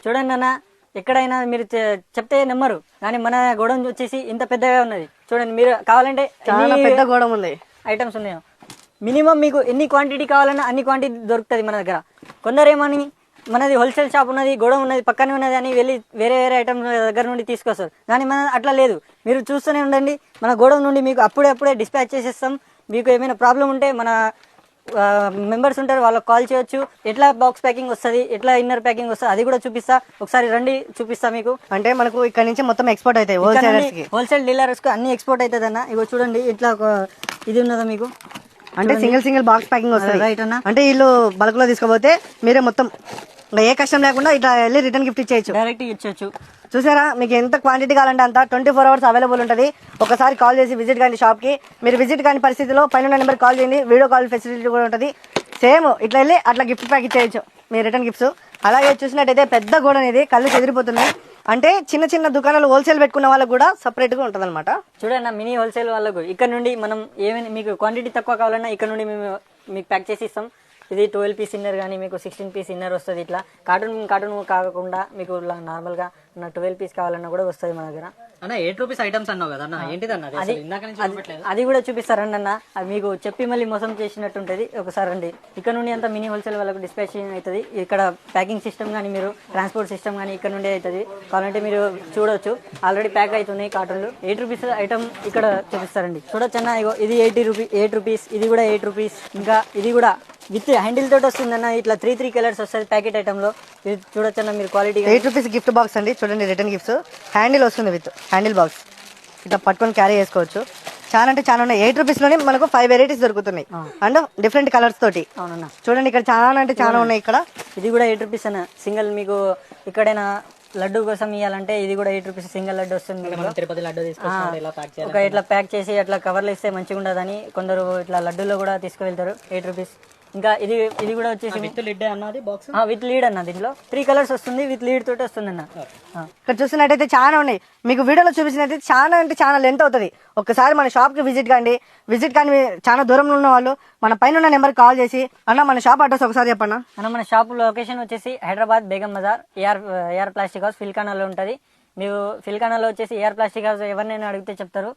చూడండి అన్న, ఎక్కడైనా మీరు చెప్తే నమ్మరు, కానీ మన గోడౌన్ వచ్చేసి ఇంత పెద్దగా ఉన్నది. చూడండి, మీరు కావాలంటే చాలా పెద్ద గోడౌన్ ఉంది, ఐటమ్స్ ఉన్నాయో. మినిమం మీకు ఎన్ని క్వాంటిటీ కావాలన్నా అన్ని క్వాంటిటీ దొరుకుతుంది మన దగ్గర. కొందరేమని మనది హోల్సేల్ షాప్ ఉన్నది, గోడౌన్ ఉన్నది, పక్కనే ఉన్నది అని వెళ్ళి వేరే వేరే ఐటమ్స్ దగ్గర నుండి తీసుకొస్తారు. కానీ మన అట్లా లేదు. మీరు చూస్తూనే ఉండండి, మన గోడౌన్ నుండి మీకు అప్పుడే డిస్పాచ్ చేసేస్తాం. మీకు ఏమైనా ప్రాబ్లం ఉంటే మన మెంబర్స్ ఉంటారు, వాళ్ళకి కాల్ చేయొచ్చు. ఎట్లా బాక్స్ ప్యాకింగ్ వస్తుంది, ఎట్లా ఇన్నర్ ప్యాకింగ్ వస్తుంది, అది కూడా చూపిస్తా. ఒకసారి రండి, చూపిస్తా మీకు. అంటే మనకు ఇక్కడ నుంచి మొత్తం ఎక్స్పోర్ట్ అవుతాయి, హోల్సేల్ డీలర్స్ కు అన్ని ఎక్స్పోర్ట్ అవుతుంది అన్న. ఇగో చూడండి, ఇట్లా ఇది ఉన్నదా మీకు, అంటే సింగిల్ బాక్స్ ప్యాకింగ్ వస్తుంది రైట్ అన్న. అంటే వీళ్ళు బల్క్ లో తీసుకోపోతే మీరే మొత్తం ఏ కష్టం లేకుండా ఇట్లా వెళ్ళి రిటర్న్ గిఫ్ట్ ఇచ్చేయచ్చు, డైరెక్ట్ ఇచ్చేయచ్చు. చూసారా, మీకు ఎంత క్వాంటిటీ కావాలంటే అంత 24 hours అవైలబుల్ ఉంటుంది. ఒకసారి కాల్ చేసి విజిట్ కానీ షాప్కి. మీరు విజిట్ కాని పరిస్థితిలో పైన నెంబర్ కాల్ చేయండి, వీడియో కాల్ ఫెసిలిటీ కూడా ఉంటుంది. సేమ్ ఇట్లా వెళ్ళి అట్లా గిఫ్ట్ ప్యాక్ ఇచ్చేయచ్చు మీ రిటర్న్ గిఫ్ట్స్. అలాగే చూసినట్టయితే పెద్ద గోడ అనేది కళ్ళు చెదిరిపోతున్నాయి. అంటే చిన్న దుకాణాలు హోల్సేల్ పెట్టుకున్న వాళ్ళకి కూడా సపరేట్ గా ఉంటుంది అనమాట. చూడండి, మినీ హోల్సేల్ వాళ్ళకు ఇక్కడ నుండి మనం ఏమైనా మీకు క్వాంటిటీ తక్కువ కావాలన్నా ఇక్కడ నుండి మేము మీకు ప్యాక్ చేసి ఇస్తాం. ఇది 12 piece ఇన్నర్ కానీ మీకు 16 piece ఇన్నర్ వస్తుంది. ఇట్లా కార్టూన్ కాకుండా మీకు నార్మల్గా 12 piece కావాలన్నా కూడా వస్తుంది మన దగ్గర. అన్న 8 rupees ఐటమ్స్ అన్నావు కదా, అది కూడా చూపిస్తారండి అన్న. అది మీకు చెప్పి మళ్ళీ మోసం చేసినట్టు ఉంటుంది. ఒకసారి రండి, ఇక్కడ నుండి అంతా మినీ హోల్సేల్ వాళ్ళకు డిస్పాచ్ అవుతుంది. ఇక్కడ ప్యాకింగ్ సిస్టమ్ కానీ మీరు ట్రాన్స్పోర్ట్ సిస్టమ్ కానీ ఇక్కడ నుండి అవుతుంది. కావాలంటే మీరు చూడొచ్చు, ఆల్రెడీ ప్యాక్ అవుతున్నాయి కార్టూన్లు. 8 rupees ఐటమ్ ఇక్కడ చూపిస్తారండి. చూడొచ్చు అన్న, ఇగో ఇది 8 rupees, ఇది కూడా 8 rupees. ఇంకా ఇది కూడా విత్ హ్యాండిల్ తోటి వస్తుంది అన్న. ఇట్లా 3 కలర్స్ వస్తుంది ప్యాకెట్ ఐటమ్ లో. ఇది చూడొచ్చు అన్న మీరు క్వాలిటీ. 8 rupees గిఫ్ట్ బాక్స్ అండి. చూడండి, రిటర్న్ గిఫ్ట్స్ హ్యాండిల్ వస్తుంది విత్ హ్యాండిల్ బాక్స్. ఇట్లా పట్టుకొని క్యారీ చేసుకోవచ్చు. చాలా అంటే చాలా ఉన్నాయి. 8 rupees లోనే మనకు 5 varieties దొరుకుతున్నాయి అండ్ డిఫరెంట్ కలర్స్ తోటి. అవునన్నా, చూడండి ఇక్కడ చాలా అంటే చాలా ఉన్నాయి. ఇక్కడ ఇది కూడా 8 rupees అన్న. సింగిల్ మీకు ఎక్కడైనా లడ్డు కోసం ఇవ్వాలంటే ఇది కూడా 8 rupees సింగిల్ లడ్డు వస్తుంది. తిరుపతి లడ్డు ఇట్లా ప్యాక్ చేసి అట్లా కవర్లు ఇస్తే మంచిగా ఉండదని కొందరు ఇట్లా లడ్డూలో కూడా తీసుకువెళ్తారు. 8 rupees. ఇంకా ఇది కూడా వచ్చేసి విత్ లీడ్ అన్నది బాక్స్, విత్ లీడ్ అన్న. దీంట్లో 3 కలర్స్ వస్తుంది, విత్ లీడ్ తోటి వస్తుంది అన్న. ఇక్కడ చూసినట్టయితే చాలా ఉన్నాయి. మీకు వీడియోలో చూపించినట్టయితే చాలా అంటే చాలా లెంత్ అవుతుంది. ఒకసారి మన షాప్ కి విజిట్ కానీ చాలా దూరంలో ఉన్న వాళ్ళు మన పైన నెంబర్ కాల్ చేసి అన్న మన షాప్ అడ్రస్ ఒకసారి చెప్పన్నా. మన షాప్ లొకేషన్ వచ్చేసి Hyderabad Begum Bazar, AR plastic house ఫిల్కానాలో ఉంటుంది. మీరు ఫిల్కానాలో వచ్చేసి ఏఆర్ ప్లాస్టిక్ హౌస్ ఎవరినైనా అడిగితే చెప్తారు.